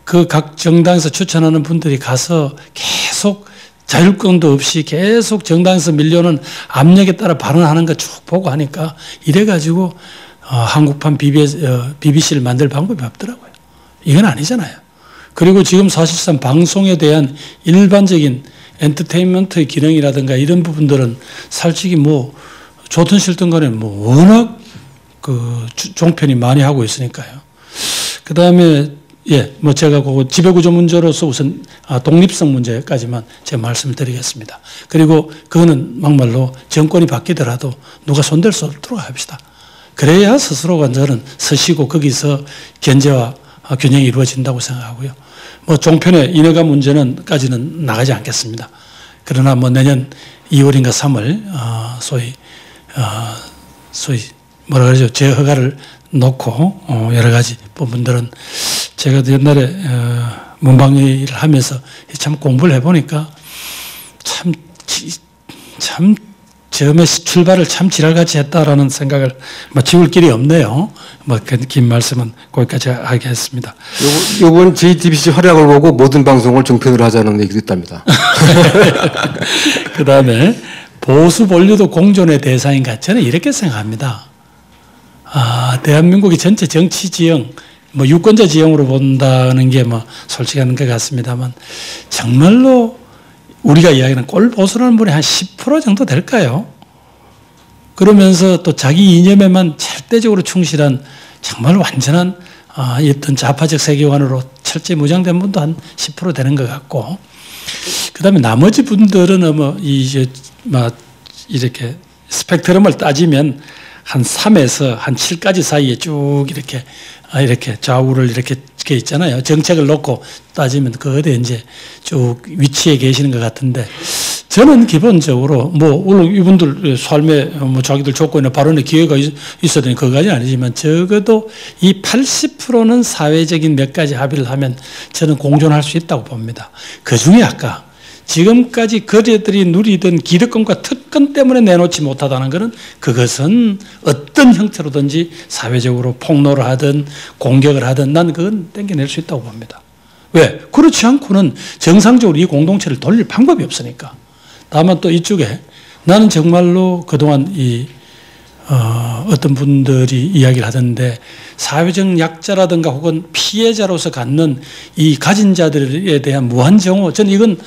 그 각 정당에서 추천하는 분들이 가서 계속 자율권도 없이 계속 정당에서 밀려오는 압력에 따라 발언하는 거 쭉 보고 하니까 이래가지고 한국판 BBC를 만들 방법이 없더라고요. 이건 아니잖아요. 그리고 지금 사실상 방송에 대한 일반적인 엔터테인먼트의 기능이라든가 이런 부분들은 솔직히 뭐 좋든 싫든 간에 뭐 워낙 그 종편이 많이 하고 있으니까요. 그 다음에 뭐 제가 그 지배구조 문제로서 우선 독립성 문제까지만 제가 말씀을 드리겠습니다. 그리고 그거는 막말로 정권이 바뀌더라도 누가 손댈 수 없도록 합시다. 그래야 스스로가 저는 서시고 거기서 견제와 균형이 이루어진다고 생각하고요. 뭐 종편의 인허가 문제는까지는 나가지 않겠습니다. 그러나 뭐 내년 2월인가 3월 소위 뭐라 그러죠? 재허가를 놓고 여러 가지 부분들은 제가 옛날에 문방일을 하면서 참 공부를 해보니까 참 처음에 출발을 참 지랄같이 했다라는 생각을 지울 길이 없네요. 긴 말씀은 거기까지 하겠습니다. 요번 JTBC 활약을 보고 모든 방송을 종편으로 하자는 얘기도 있답니다. 그 다음에 보수 본류도 공존의 대상인가? 저는 이렇게 생각합니다. 대한민국의 전체 정치 지형, 유권자 지형으로 본다는 게 솔직한 것 같습니다만, 정말로 우리가 이야기하는 꼴보수라는 분이 한 10% 정도 될까요? 그러면서 또 자기 이념에만 절대적으로 충실한 정말 완전한 어떤 좌파적 세계관으로 철저히 무장된 분도 한 10% 되는 것 같고, 그 다음에 나머지 분들은 이렇게 스펙트럼을 따지면 한 3에서 한 7까지 사이에 쭉 이렇게 좌우를 이렇게 있잖아요. 정책을 놓고 따지면 그 어디에 이제 쭉 위치에 계시는 것 같은데, 저는 기본적으로 물론 이분들 삶에 자기들 조건이나 발언의 기회가 있어야 되는 그거까지는 아니지만, 적어도 이 80%는 사회적인 몇 가지 합의를 하면 저는 공존할 수 있다고 봅니다. 그 중에 아까 지금까지 그들이 누리던 기득권과 특권 때문에 내놓지 못하다는 것은, 그것은 어떤 형태로든지 사회적으로 폭로를 하든 공격을 하든 난 그건 땡겨낼 수 있다고 봅니다. 왜? 그렇지 않고는 정상적으로 이 공동체를 돌릴 방법이 없으니까. 다만 또 이쪽에 나는 정말로 그동안 어떤 분들이 이야기를 하던데, 사회적 약자라든가 혹은 피해자로서 갖는 이 가진 자들에 대한 무한 정호, 저는 이건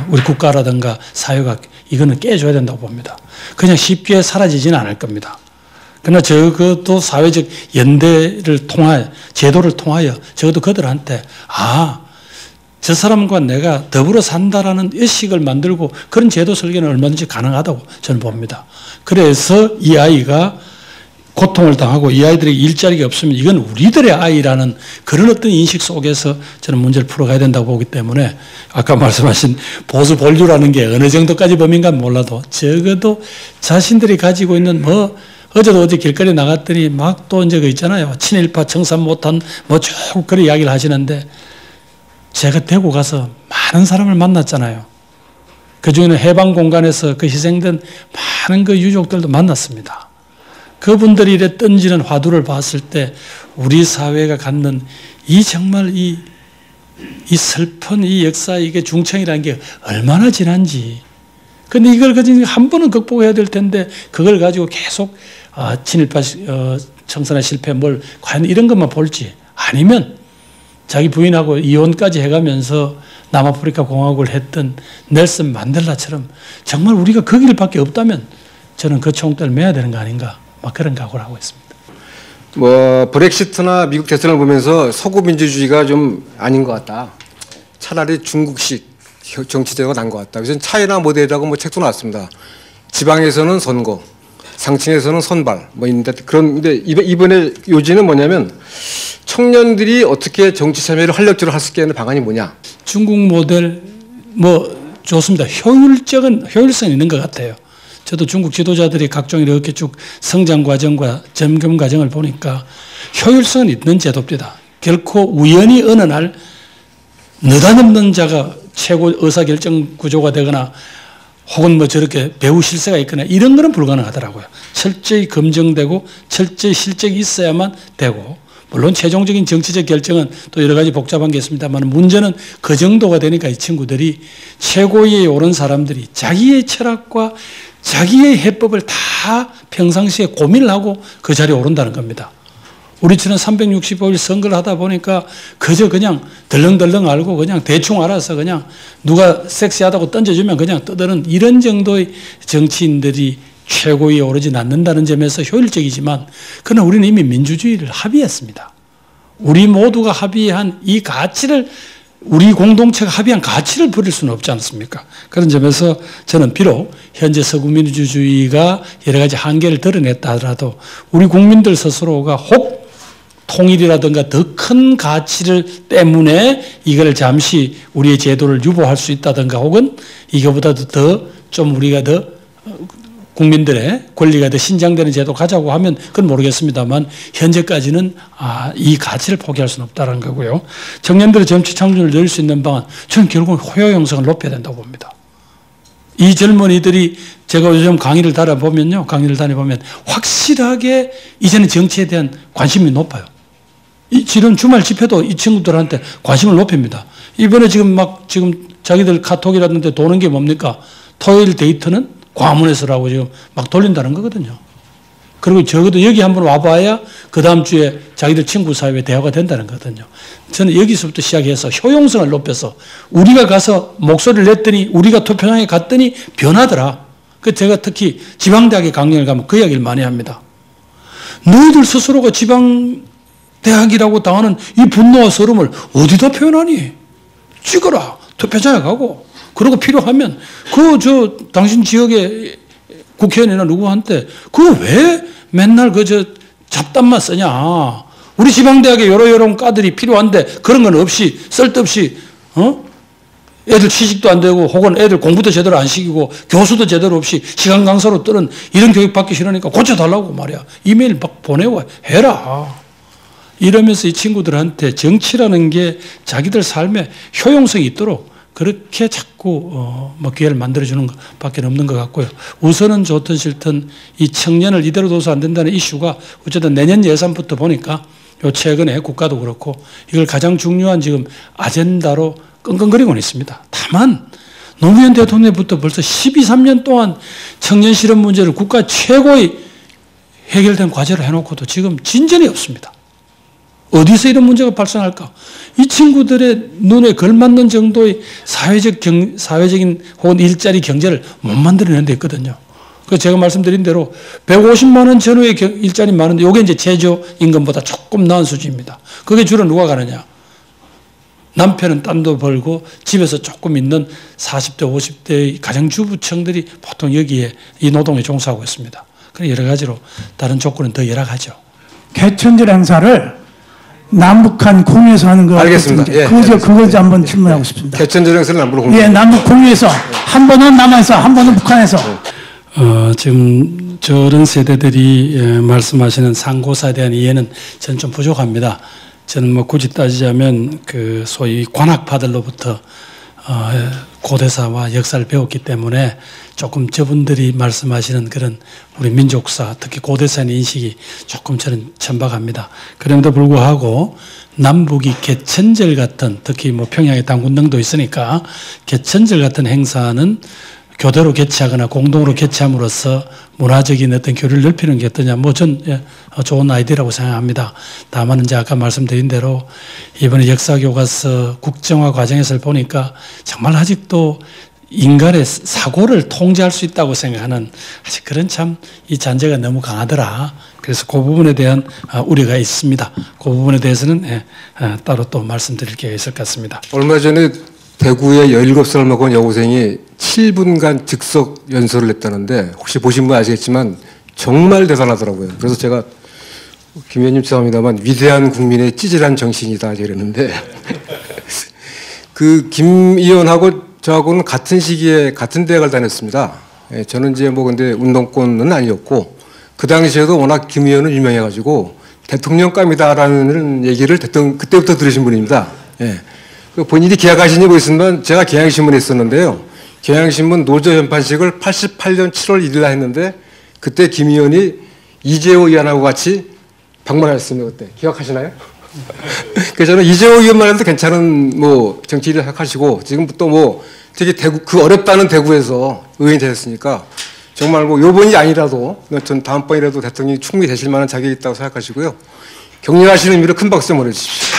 우리 국가라든가 사회가 이거는 깨줘야 된다고 봅니다. 그냥 쉽게 사라지지는 않을 겁니다. 그러나 적어도 사회적 연대를 통하여, 제도를 통하여 적어도 그들한테 저 사람과 내가 더불어 산다라는 의식을 만들고 그런 제도 설계는 얼마든지 가능하다고 저는 봅니다. 그래서 이 아이가 고통을 당하고 이 아이들에게 일자리가 없으면 이건 우리들의 아이라는 그런 어떤 인식 속에서 저는 문제를 풀어가야 된다고 보기 때문에, 아까 말씀하신 보수 본류라는 게 어느 정도까지 범인가 몰라도 적어도 자신들이 가지고 있는 어제도 어제 길거리 나갔더니 막 또 이제 그 있잖아요. 친일파 청산 못한 쭉 그런 이야기를 하시는데, 제가 대구 가서 많은 사람을 만났잖아요. 그 중에는 해방 공간에서 그 희생된 많은 그 유족들도 만났습니다. 그분들이 이래 던지는 화두를 봤을 때 우리 사회가 갖는 정말 이 슬픈 이 역사, 이게 중청이라는 게 얼마나 지난지. 근데 이걸 가지고 한 번은 극복해야 될 텐데, 그걸 가지고 계속 친일파 청산의 실패 과연 이런 것만 볼지, 아니면 자기 부인하고 이혼까지 해가면서 남아프리카 공화국을 했던 넬슨 만델라처럼 정말 우리가 그 길밖에 없다면 저는 그 총대를 매야 되는 거 아닌가, 그런 각오를 하고 있습니다. 브렉시트나 미국 대선을 보면서 서구 민주주의가 좀 아닌 것 같다. 차라리 중국식 정치제도가 난 것 같다. 그래서 차이나 모델이라고 책도 나왔습니다. 지방에서는 선거, 상층에서는 선발 있는데, 그런데 이번에 요지는 뭐냐면, 청년들이 어떻게 정치 참여를 활력적으로 할 수 있게 하는 방안이 뭐냐? 중국 모델 좋습니다. 효율성이 있는 것 같아요. 저도 중국 지도자들이 각종 이렇게 쭉 성장 과정과 점검 과정을 보니까 효율성은 있는 제도입니다. 결코 우연히 어느 날 느닷없는 자가 최고 의사결정 구조가 되거나 혹은 저렇게 배우 실세가 있거나 이런 거는 불가능하더라고요. 철저히 검증되고 철저히 실적이 있어야만 되고, 물론 최종적인 정치적 결정은 또 여러 가지 복잡한 게 있습니다만, 문제는 그 정도가 되니까 이 친구들이 최고위에 오른 사람들이 자기의 철학과 자기의 해법을 다 평상시에 고민을 하고 그 자리에 오른다는 겁니다. 우리처럼 365일 선거를 하다 보니까 그저 그냥 덜렁덜렁 알고 그냥 대충 알아서 그냥 누가 섹시하다고 던져주면 그냥 떠드는 이런 정도의 정치인들이 최고위에 오르지 않는다는 점에서 효율적이지만, 그러나 우리는 이미 민주주의를 합의했습니다. 우리 모두가 합의한 이 가치를, 우리 공동체가 합의한 가치를 버릴 수는 없지 않습니까? 그런 점에서 저는 비록 현재 서구 민주주의가 여러 가지 한계를 드러냈다 하더라도 우리 국민들 스스로가 혹 통일이라든가 더 큰 가치를 때문에 이걸 잠시 우리의 제도를 유보할 수 있다든가, 혹은 이거보다도 좀 우리가 더 국민들의 권리가 더 신장되는 제도 가자고 하면 그건 모르겠습니다만, 현재까지는 이 가치를 포기할 수는 없다는 거고요. 청년들의 정치 참여를 늘릴 수 있는 방안, 저는 결국 효용성을 높여야 된다고 봅니다. 이 젊은이들이 제가 요즘 강의를 다녀보면 확실하게 이제는 정치에 대한 관심이 높아요. 지금 주말 집회도 이 친구들한테 관심을 높입니다. 이번에 지금 자기들 카톡이라든지 도는 게 뭡니까? 토요일 데이트는 광화문에서라고 지금 막 돌린다는 거거든요. 그리고 적어도 여기 한번 와봐야 그 다음 주에 자기들 친구 사이에 대화가 된다는 거거든요. 저는 여기서부터 시작해서 효용성을 높여서 우리가 가서 목소리를 냈더니 우리가 투표장에 갔더니 변하더라. 그 제가 특히 지방대학에 강연을 가면 그 이야기를 많이 합니다. 너희들 스스로가 지방대학이라고 당하는 이 분노와 서름을 어디다 표현하니? 찍어라. 투표장에 가고. 그리고 필요하면 당신 지역의 국회의원이나 누구한테 왜 맨날 잡담만 쓰냐. 우리 지방대학에 요런 과들이 필요한데 그런 건 없이 쓸데없이 애들 취직도 안 되고 혹은 애들 공부도 제대로 안 시키고 교수도 제대로 없이 시간 강사로 뜨는 이런 교육 받기 싫으니까 고쳐달라고 말이야. 이메일 막 보내고 해라. 이러면서 이 친구들한테 정치라는 게 자기들 삶에 효용성이 있도록 그렇게 자꾸 기회를 만들어주는 것밖에 없는 것 같고요. 우선은 좋든 싫든 이 청년을 이대로 둬서 안 된다는 이슈가 어쨌든 내년 예산부터 보니까 요 최근에 국가도 그렇고 이걸 가장 중요한 지금 아젠다로 끙끙거리고는 있습니다. 다만 노무현 대통령부터 벌써 12~13년 동안 청년 실업 문제를 국가 최고의 해결된 과제로 해놓고도 지금 진전이 없습니다. 어디서 이런 문제가 발생할까? 이 친구들의 눈에 걸맞는 정도의 사회적인 혹은 일자리 경제를 못 만들어낸 데 있거든요. 그 제가 말씀드린 대로 150만 원 전후의 일자리 많은데 이게 이제 최저임금보다 조금 나은 수준입니다. 그게 주로 누가 가느냐? 남편은 딴 돈 벌고 집에서 조금 있는 40대, 50대의 가정주부층들이 보통 여기에 이 노동에 종사하고 있습니다. 그런 여러 가지로 다른 조건은 더 열악하죠. 개천절 행사를 남북한 공유에서 하는 거 알겠습니다. 예, 그거 한번 질문하고 싶습니다. 개천절 행사를 남북으로 공유. 예, 남북 공유에서 한 번은 남한에서 한 번은 북한에서. 지금 저런 세대들이 말씀하시는 상고사에 대한 이해는 저는 좀 부족합니다. 저는 굳이 따지자면 소위 관학파들로부터 고대사와 역사를 배웠기 때문에 조금 저분들이 말씀하시는 그런 우리 민족사, 특히 고대사의 인식이 조금 저는 천박합니다. 그럼에도 불구하고 남북이 개천절 같은, 특히 평양에 당군등도 있으니까 개천절 같은 행사는 교대로 개최하거나 공동으로 개최함으로써 문화적인 어떤 교류를 넓히는 게 어떠냐. 전 좋은 아이디어라고 생각합니다. 다만 이제 아까 말씀드린 대로 이번에 역사교과서 국정화 과정에서 보니까 정말 아직도 인간의 사고를 통제할 수 있다고 생각하는 아직 그런 이 잔재가 너무 강하더라. 그래서 그 부분에 대한 우려가 있습니다. 그 부분에 대해서는 따로 또 말씀드릴 게 있을 것 같습니다. 얼마 전에 대구의 17살 먹은 여고생이 7분간 즉석 연설을 했다는데 혹시 보신 분 아시겠지만 정말 대단하더라고요. 그래서 제가 김 의원님 죄송합니다만 위대한 국민의 찌질한 정신이다 이랬는데 김 의원하고 저하고는 같은 시기에 같은 대학을 다녔습니다. 저는 이제 근데 운동권은 아니었고 그 당시에도 워낙 김 의원은 유명해가지고 대통령감이다라는 얘기를 그때부터 들으신 분입니다. 본인이 기억하시는지 모르겠지만 제가 경향신문에 있었는데요. 경향신문 노조 연판식을 88년 7월 1일 날 했는데 그때 김 의원이 이재호 의원하고 같이 방문하셨습니다. 그때 기억하시나요? 그래서 저는 이재호 의원만 해도 괜찮은 정치 일을 하시고 지금부터 되게 그 어렵다는 대구에서 의원이 되셨으니까 정말 요번이 아니라도 전 다음번이라도 대통령이 충분히 되실 만한 자격이 있다고 생각하시고요. 격려하시는 의미로 큰 박수 보내주십시오.